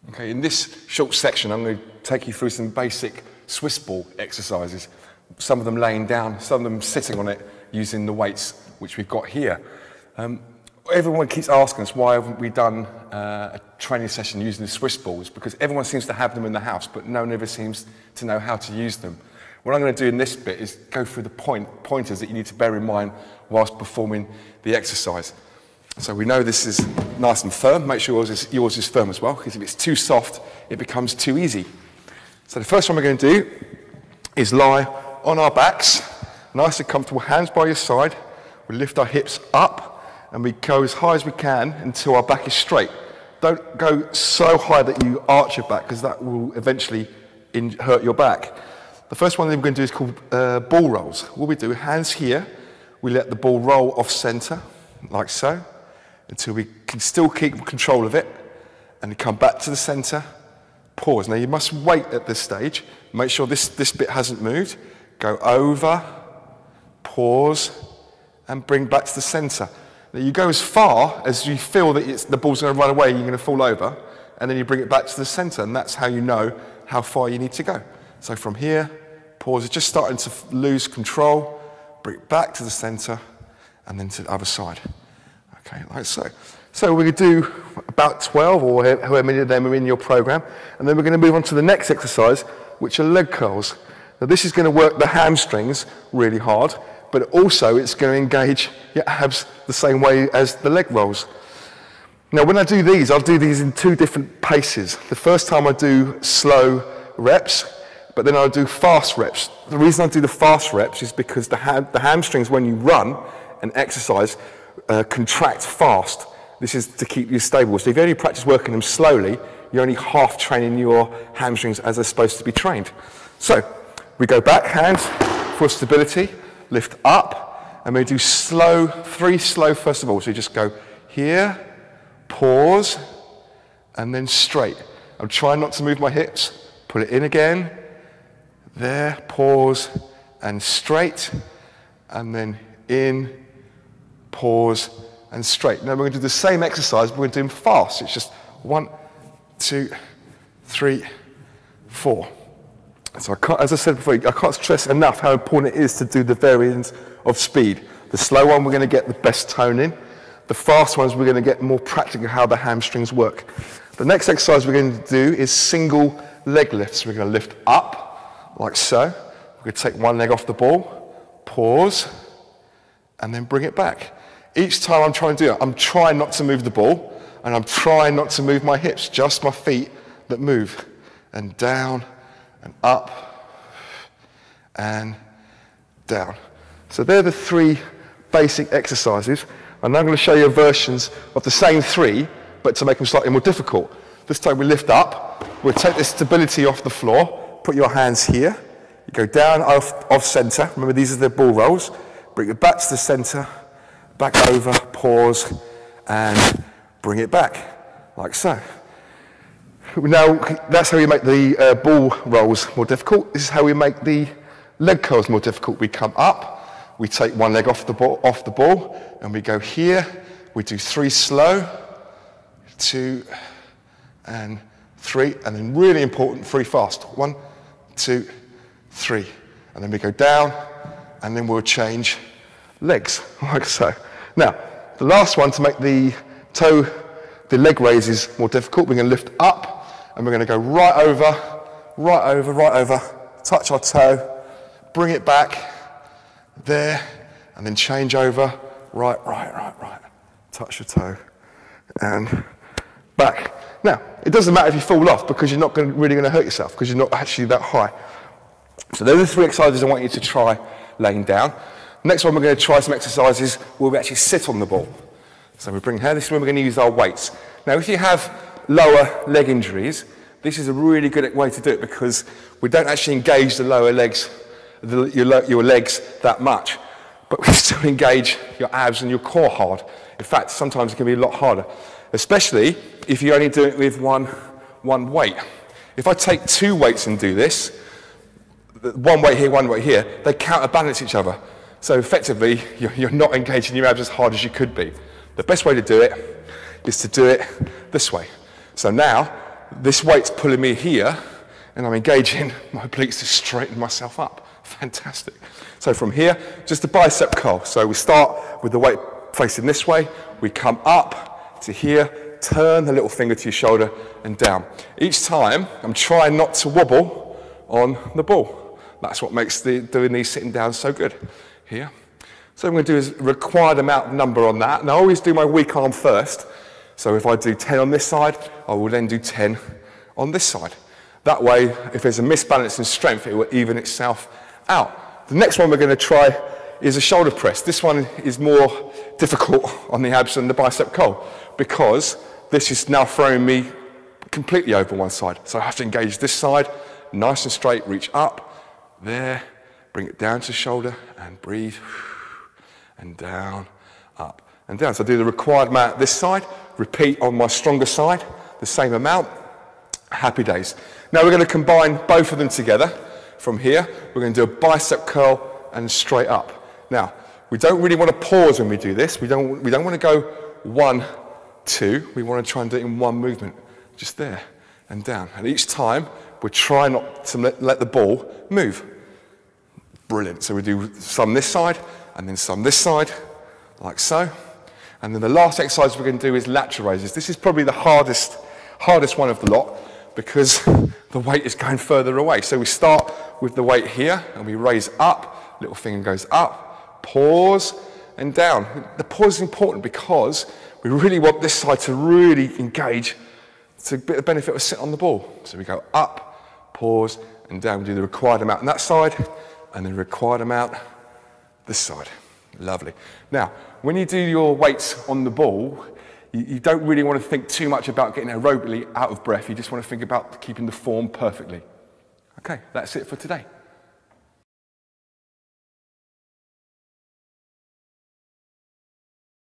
Okay, in this short section, I'm going to take you through some basic Swiss ball exercises. Some of them laying down, some of them sitting on it using the weights which we've got here. Everyone keeps asking us why haven't we done a training session using the Swiss balls, because everyone seems to have them in the house, but no one ever seems to know how to use them. What I'm going to do in this bit is go through the pointers that you need to bear in mind whilst performing the exercise. So we know this is nice and firm. Make sure yours is firm as well, because if it's too soft, it becomes too easy. So the first one we're going to do is lie on our backs, nice and comfortable, hands by your side. We lift our hips up and we go as high as we can until our back is straight. Don't go so high that you arch your back, because that will eventually hurt your back. The first one that we're going to do is called ball rolls. What we do, hands here, we let the ball roll off center, like so, until we can still keep control of it, and come back to the center, pause. Now you must wait at this stage, make sure this bit hasn't moved, go over, pause, and bring back to the center. Now you go as far as you feel that the ball's going to run away, you're going to fall over, and then you bring it back to the center, and that's how you know how far you need to go. So from here, pause, it's just starting to lose control, bring it back to the center, and then to the other side. Okay, like so. So we're going to do about 12 or however many of them are in your program, and then we're going to move on to the next exercise, which are leg curls. Now this is going to work the hamstrings really hard, but also it's going to engage your abs the same way as the leg rolls. Now when I do these, I'll do these in two different paces. The first time I do slow reps, but then I'll do fast reps. The reason I do the fast reps is because the hamstrings, when you run and exercise, contract fast. This is to keep you stable. So if you only practice working them slowly, you're only half training your hamstrings as they're supposed to be trained. So we go back, hands for stability, lift up, and we do three slow first of all. So you just go here, pause, and then straight. I'm trying not to move my hips. Put it in again, there, pause, and straight, and then in, pause, and straight. Now we're going to do the same exercise, but we're going to do them fast. It's just 1, 2, 3, 4. So as I said before, I can't stress enough how important it is to do the variants of speed. The slow one, we're going to get the best tone in. The fast ones, we're going to get more practical how the hamstrings work. The next exercise we're going to do is single leg lifts. We're going to lift up, like so. We're going to take one leg off the ball, pause, and then bring it back. Each time I'm trying to do it, I'm trying not to move the ball, and I'm trying not to move my hips, just my feet that move. And down, and up, and down. So they're the three basic exercises. And I'm going to show you versions of the same three, but to make them slightly more difficult. This time we lift up, we'll take the stability off the floor, put your hands here, you go down off center, remember these are the ball rolls, bring it back to the center, back over, pause, and bring it back, like so. Now, that's how we make the ball rolls more difficult. This is how we make the leg curls more difficult. We come up, we take one leg off the ball, and we go here. We do 3 slow, 2, and 3, and then really important, 3 fast. 1, 2, 3. And then we go down, and then we'll change legs, like so. Now, the last one to make the leg raises more difficult, we're going to lift up, and we're going to go right over, right over, right over, touch our toe, bring it back, there, and then change over, right, right, right, right, touch your toe, and back. Now, it doesn't matter if you fall off, because you're not really going to hurt yourself, because you're not actually that high. So those are the 3 exercises I want you to try laying down. Next one, we're going to try some exercises where we actually sit on the ball. So we bring here, this is when we're going to use our weights. Now, if you have lower leg injuries, this is a really good way to do it, because we don't actually engage the lower legs, your legs that much, but we still engage your abs and your core hard. In fact, sometimes it can be a lot harder, especially if you only do it with one weight. If I take 2 weights and do this, one weight here, one weight here, they counterbalance each other. So effectively, you're not engaging your abs as hard as you could be. The best way to do it is to do it this way. So now, this weight's pulling me here, and I'm engaging my obliques to straighten myself up. Fantastic. So from here, just a bicep curl. So we start with the weight facing this way, we come up to here, turn the little finger to your shoulder and down. Each time, I'm trying not to wobble on the ball. That's what makes doing these sitting down so good. Here. So what I'm going to do is required amount number on that, and I always do my weak arm first. So if I do 10 on this side, I will then do 10 on this side. That way, if there's a misbalance in strength, it will even itself out. The next one we're going to try is a shoulder press. This one is more difficult on the abs than the bicep curl because this is now throwing me completely over one side. So I have to engage this side, nice and straight, reach up, there, bring it down to the shoulder and breathe, and down, up and down. So I do the required amount this side, repeat on my stronger side, the same amount, happy days. Now we're going to combine both of them together. From here, we're going to do a bicep curl and straight up. Now, we don't really want to pause when we do this. We don't want to go 1, 2. We want to try and do it in one movement, just there and down. And each time, we're trying not to let the ball move. Brilliant. So we do some this side, and then some this side, like so. And then the last exercise we're going to do is lateral raises. This is probably the hardest one of the lot because the weight is going further away. So we start with the weight here, and we raise up, little finger goes up, pause, and down. The pause is important because we really want this side to really engage to get the benefit of sitting on the ball. So we go up, pause, and down. We do the required amount on that side, and the required amount this side. Lovely. Now, when you do your weights on the ball, you don't really want to think too much about getting aerobically out of breath. You just want to think about keeping the form perfectly. Okay, that's it for today.